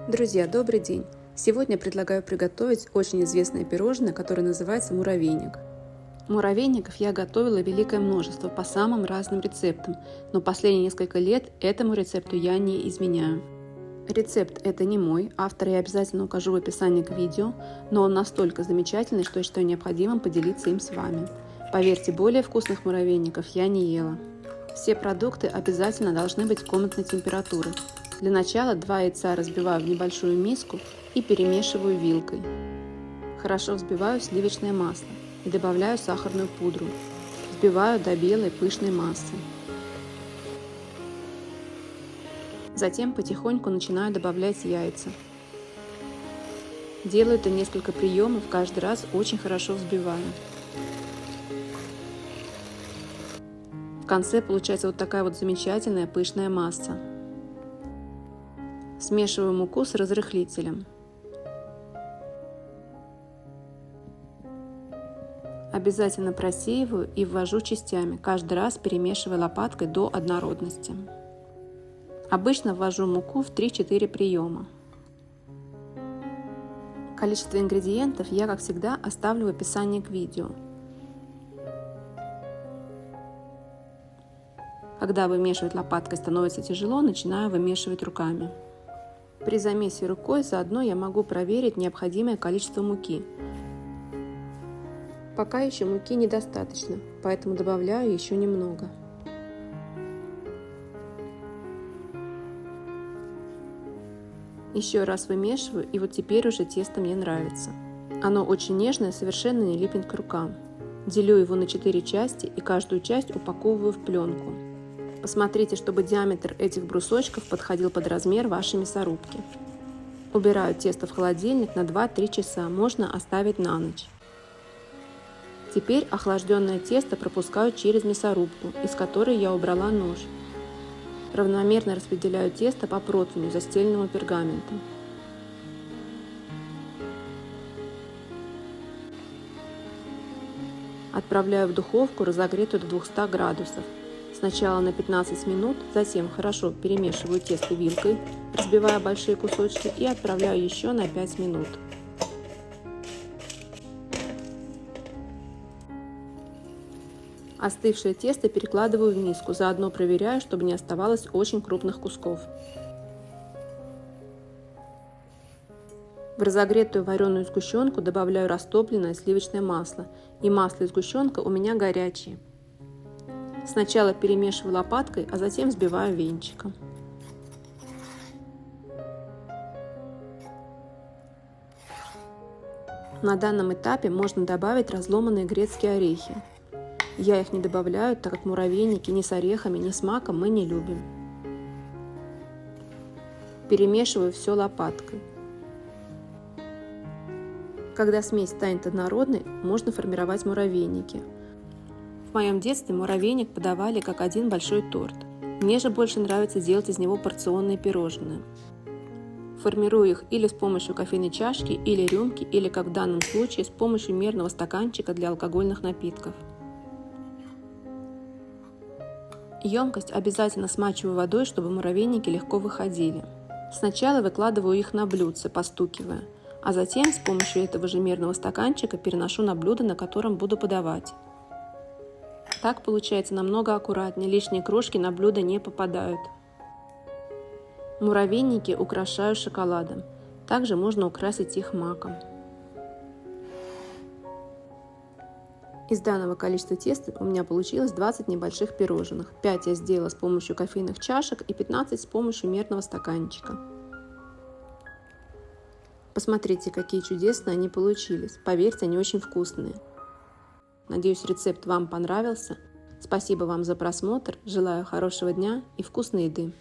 Друзья, добрый день! Сегодня предлагаю приготовить очень известное пирожное, которое называется муравейник. Муравейников я готовила великое множество по самым разным рецептам, но последние несколько лет этому рецепту я не изменяю. Рецепт это не мой, автора я обязательно укажу в описании к видео, но он настолько замечательный, что я считаю необходимым поделиться им с вами. Поверьте, более вкусных муравейников я не ела. Все продукты обязательно должны быть комнатной температуры. Для начала 2 яйца разбиваю в небольшую миску и перемешиваю вилкой. Хорошо взбиваю сливочное масло и добавляю сахарную пудру. Взбиваю до белой пышной массы. Затем потихоньку начинаю добавлять яйца. Делаю это несколько приемов, каждый раз очень хорошо взбиваю. В конце получается вот такая вот замечательная пышная масса. Смешиваю муку с разрыхлителем. Обязательно просеиваю и ввожу частями, каждый раз перемешивая лопаткой до однородности. Обычно ввожу муку в 3-4 приема. Количество ингредиентов я, как всегда, оставлю в описании к видео. Когда вымешивать лопаткой становится тяжело, начинаю вымешивать руками. При замесе рукой заодно я могу проверить необходимое количество муки. Пока еще муки недостаточно, поэтому добавляю еще немного. Еще раз вымешиваю, и вот теперь уже тесто мне нравится. Оно очень нежное, совершенно не липнет к рукам. Делю его на 4 части и каждую часть упаковываю в пленку. Посмотрите, чтобы диаметр этих брусочков подходил под размер вашей мясорубки. Убираю тесто в холодильник на 2-3 часа, можно оставить на ночь. Теперь охлажденное тесто пропускаю через мясорубку, из которой я убрала нож. Равномерно распределяю тесто по противню, застеленному пергаментом. Отправляю в духовку, разогретую до 200 градусов. Сначала на 15 минут, затем хорошо перемешиваю тесто вилкой, разбивая большие кусочки, и отправляю еще на 5 минут. Остывшее тесто перекладываю в миску, заодно проверяю, чтобы не оставалось очень крупных кусков. В разогретую вареную сгущенку добавляю растопленное сливочное масло, и масло и сгущенка у меня горячие. Сначала перемешиваю лопаткой, а затем взбиваю венчиком. На данном этапе можно добавить разломанные грецкие орехи. Я их не добавляю, так как муравейники ни с орехами, ни с маком мы не любим. Перемешиваю все лопаткой. Когда смесь станет однородной, можно формировать муравейники. В моем детстве муравейник подавали как один большой торт. Мне же больше нравится делать из него порционные пирожные. Формирую их или с помощью кофейной чашки, или рюмки, или, как в данном случае, с помощью мерного стаканчика для алкогольных напитков. Емкость обязательно смачиваю водой, чтобы муравейники легко выходили. Сначала выкладываю их на блюдце, постукивая, а затем с помощью этого же мерного стаканчика переношу на блюдо, на котором буду подавать. Так получается намного аккуратнее, лишние крошки на блюдо не попадают. Муравейники украшаю шоколадом. Также можно украсить их маком. Из данного количества теста у меня получилось 20 небольших пирожных. 5 я сделала с помощью кофейных чашек и 15 с помощью мерного стаканчика. Посмотрите, какие чудесные они получились. Поверьте, они очень вкусные. Надеюсь, рецепт вам понравился. Спасибо вам за просмотр. Желаю хорошего дня и вкусной еды.